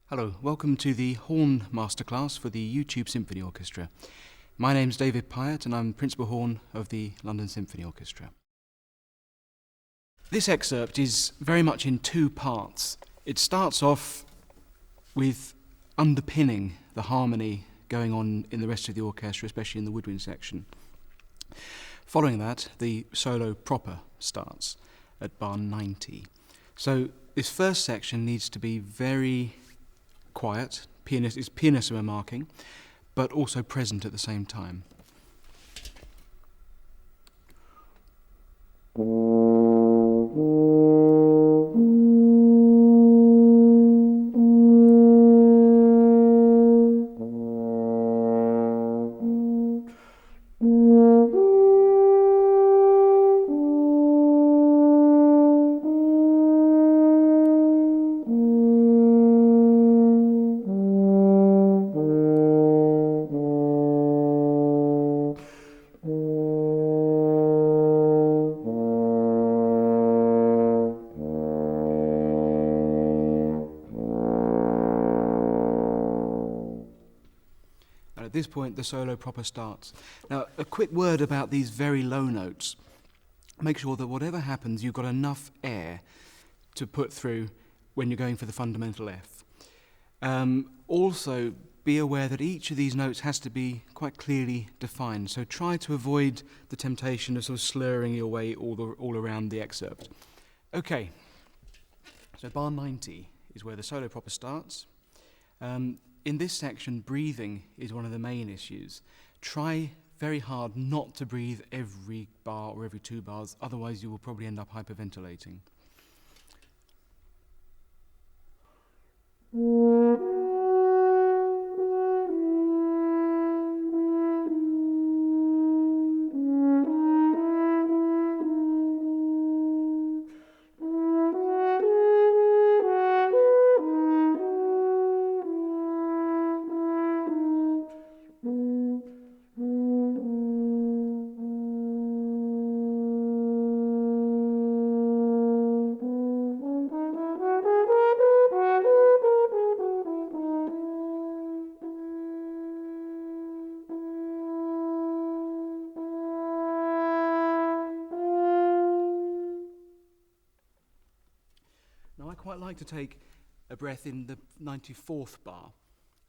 Hello, welcome to the Horn Masterclass for the YouTube Symphony Orchestra. My name's David Pyatt and I'm Principal Horn of the London Symphony Orchestra. This excerpt is very much in two parts. It starts off with underpinning the harmony going on in the rest of the orchestra, especially in the woodwind section. Following that, the solo proper starts at bar 90. So this first section needs to be very quiet, pianissimo marking, but also present at the same time. At this point, the solo proper starts. Now, a quick word about these very low notes. Make sure that whatever happens, you've got enough air to put through when you're going for the fundamental F. Also, be aware that each of these notes has to be quite clearly defined, so try to avoid the temptation of sort of slurring your way all around the excerpt. Okay, so bar 90 is where the solo proper starts. In this section, breathing is one of the main issues. Try very hard not to breathe every bar or every two bars, otherwise you will probably end up hyperventilating. Now I quite like to take a breath in the 94th bar,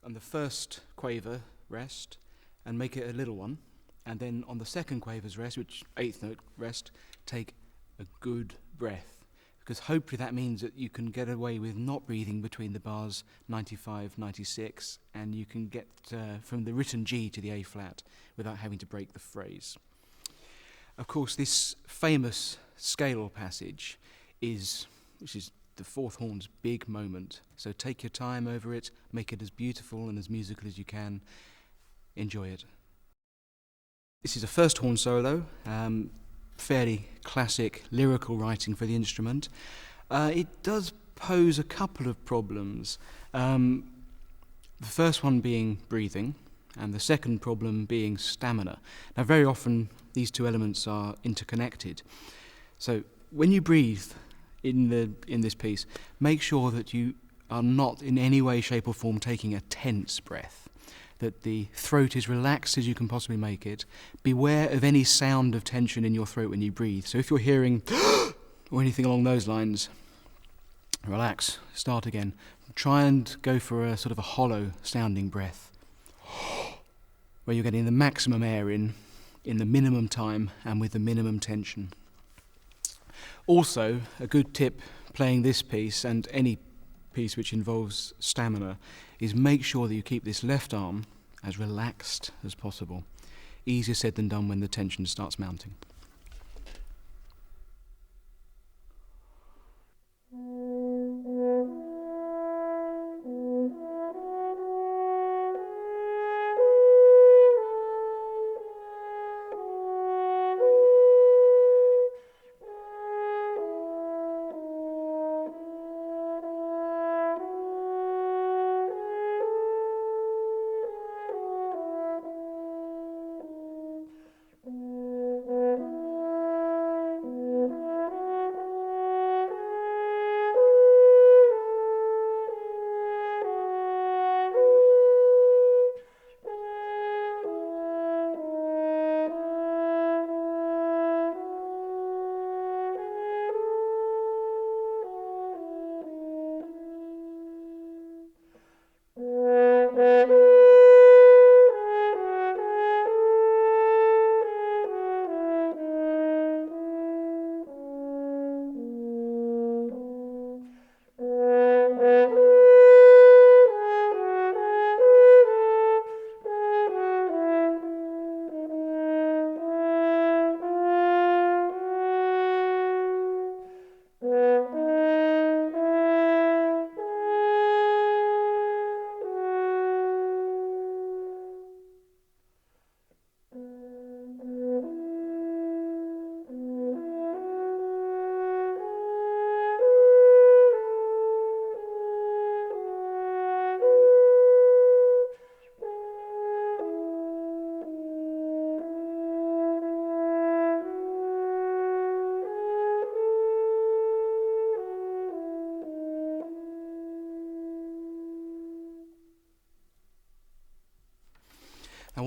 and the first quaver rest, and make it a little one, and then on the second quaver's rest, which 8th note rest, take a good breath, because hopefully that means that you can get away with not breathing between the bars 95, 96, and you can get from the written G to the A flat without having to break the phrase. Of course, this famous scale passage which is the fourth horn's big moment, so take your time over it, make it as beautiful and as musical as you can. Enjoy it. This is a first horn solo, fairly classic lyrical writing for the instrument. It does pose a couple of problems. The first one being breathing, and the second problem being stamina. Now, very often these two elements are interconnected. So when you breathe in this piece, make sure that you are not in any way, shape or form taking a tense breath, that the throat is relaxed as you can possibly make it. Beware of any sound of tension in your throat when you breathe. So if you're hearing or anything along those lines, relax, start again. Try and go for a sort of a hollow sounding breath, where you're getting the maximum air in the minimum time and with the minimum tension. Also, a good tip playing this piece and any piece which involves stamina is make sure that you keep this left arm as relaxed as possible. Easier said than done when the tension starts mounting.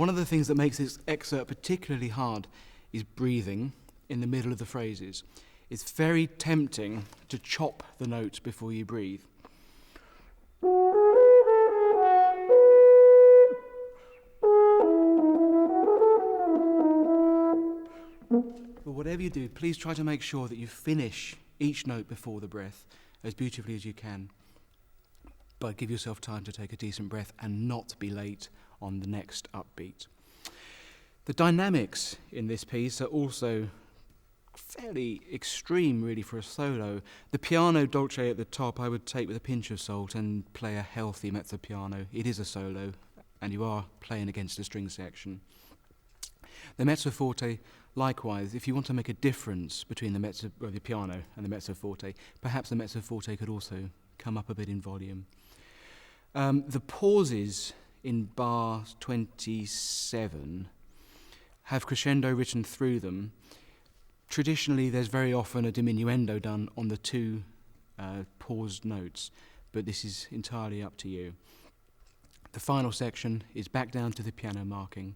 one of the things that makes this excerpt particularly hard is breathing in the middle of the phrases. It's very tempting to chop the notes before you breathe. But whatever you do, please try to make sure that you finish each note before the breath as beautifully as you can. But give yourself time to take a decent breath and not be late on the next upbeat. The dynamics in this piece are also fairly extreme, really, for a solo. The piano dolce at the top I would take with a pinch of salt and play a healthy mezzo piano. It is a solo, and you are playing against a string section. The mezzo forte, likewise, if you want to make a difference between the piano and the mezzo forte, perhaps the mezzo forte could also come up a bit in volume. The pauses in bar 27 have crescendo written through them. Traditionally, there's very often a diminuendo done on the two paused notes, but this is entirely up to you. The final section is back down to the piano marking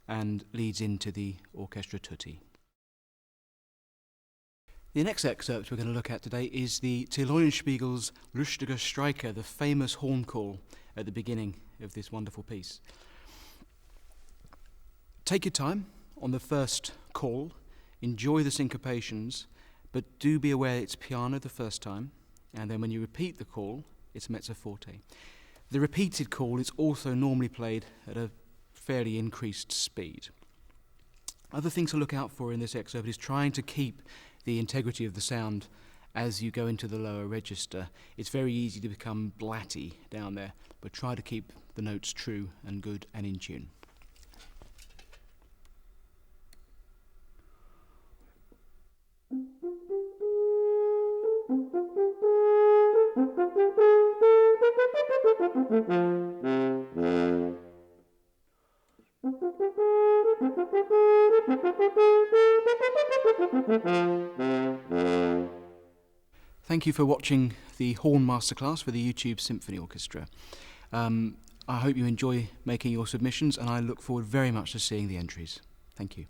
and leads into the orchestra tutti. The next excerpt we're going to look at today is the Till Eulenspiegel's Lustiger Streicher, the famous horn call at the beginning of this wonderful piece. Take your time on the first call, enjoy the syncopations, but do be aware it's piano the first time, and then when you repeat the call, it's mezzo forte. The repeated call is also normally played at a fairly increased speed. Other things to look out for in this excerpt is trying to keep the integrity of the sound as you go into the lower register. It's very easy to become blatty down there, but try to keep the notes true and good and in tune. Thank you for watching the Horn Masterclass for the YouTube Symphony Orchestra. I hope you enjoy making your submissions, and I look forward very much to seeing the entries. Thank you.